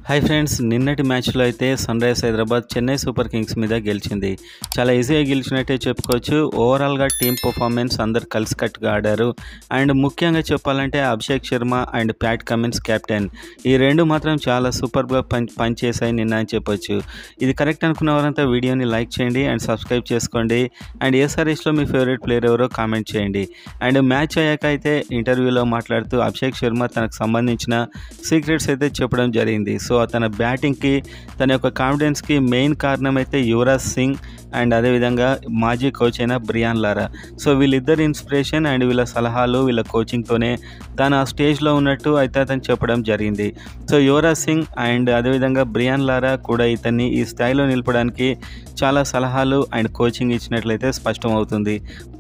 Hi friends, నిన్నటి మ్యాచ్లో అయితే Sunrisers Hyderabad Chennai Super Kings మీద గెలిచింది. చాలా ఈజీగా గెలిచినట్టే చెప్పుకోవచ్చు. ఓవరాల్గా టీమ్ పర్ఫార్మెన్స్ అందరు కలిసికట్టుగా ఆడారు. అండ్ ముఖ్యంగా చెప్పాలంటే Abhishek Sharma and Pat Cummins captain, ఈ రెండు మాత్రం చాలా సూపర్గా పనిచేశాయి నిన్న అని చెప్పొచ్చు. ఇది కరెక్ట్ అనుకున్న వారంతా వీడియోని లైక్ చేయండి అండ్ సబ్స్క్రైబ్ చేసుకోండి. అండ్ ఏఎస్ఆర్హెచ్లో మీ ఫేవరెట్ ప్లేయర్ ఎవరో కామెంట్ చేయండి. అండ్ మ్యాచ్ అయ్యాక అయితే ఇంటర్వ్యూలో మాట్లాడుతూ అభిషేక్ శర్మ తనకు సంబంధించిన సీక్రెట్స్ అయితే చెప్పడం జరిగింది. సో తన బ్యాటింగ్కి, తన యొక్క కాన్ఫిడెన్స్కి మెయిన్ కారణం అయితే యువరాజ్ సింగ్ అండ్ అదేవిధంగా మాజీ కోచ్ అయిన బ్రియాన్ లారా. సో వీళ్ళిద్దరు ఇన్స్పిరేషన్ అండ్ వీళ్ళ సలహాలు, వీళ్ళ కోచింగ్తోనే తను ఆ స్టేజ్లో ఉన్నట్టు అయితే అతను చెప్పడం జరిగింది. సో యువరాజ్ సింగ్ అండ్ అదేవిధంగా బ్రియాన్ లారా కూడా ఇతన్ని ఈ స్థాయిలో నిలపడానికి చాలా సలహాలు అండ్ కోచింగ్ ఇచ్చినట్లయితే స్పష్టం అవుతుంది.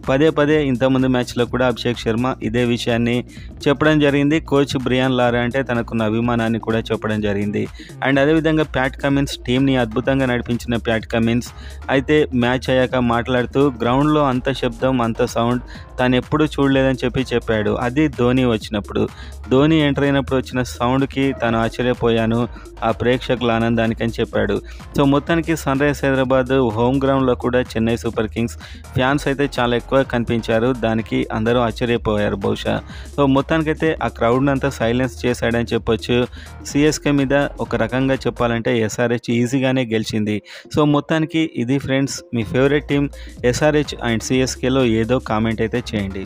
పదే పదే ఇంతకుముందు మ్యాచ్లో కూడా అభిషేక్ శర్మ ఇదే విషయాన్ని చెప్పడం జరిగింది. కోచ్ బ్రియాన్ లారా అంటే తనకున్న అభిమానాన్ని కూడా చెప్పడం జరిగింది. అండ్ అదేవిధంగా ప్యాట్ కమిన్స్ టీంని అద్భుతంగా నడిపించిన ప్యాట్ కమిన్స్ అయితే మ్యాచ్ అయ్యాక మాట్లాడుతూ గ్రౌండ్లో అంత శబ్దం, అంత సౌండ్ తాను ఎప్పుడూ చూడలేదని చెప్పాడు. అది ధోని వచ్చినప్పుడు, ధోని ఎంటర్ అయినప్పుడు వచ్చిన సౌండ్కి తాను ఆశ్చర్యపోయాను, ఆ ప్రేక్షకుల ఆనందానికి అని చెప్పాడు. సో మొత్తానికి సన్ రైజర్స్ హైదరాబాద్ హోమ్ గ్రౌండ్లో కూడా చెన్నై సూపర్ కింగ్స్ ఫ్యాన్స్ అయితే చాలా ఎక్కువ కనిపించారు. దానికి అందరూ ఆశ్చర్యపోయారు బహుశా. సో మొత్తానికైతే ఆ క్రౌడ్ని అంతా సైలెన్స్ చేశాడని చెప్పొచ్చు. సిఎస్కే మీద ఒక రకంగా చెప్పాలంటే ఎస్ఆర్హెచ్ ఈజీగానే గెలిచింది. సో మొత్తానికి ఇది ఫ్రెండ్స్, మీ ఫేవరెట్ టీం ఎస్ఆర్హెచ్ అండ్ సిఎస్కేలో ఏదో కామెంట్ అయితే చేయండి.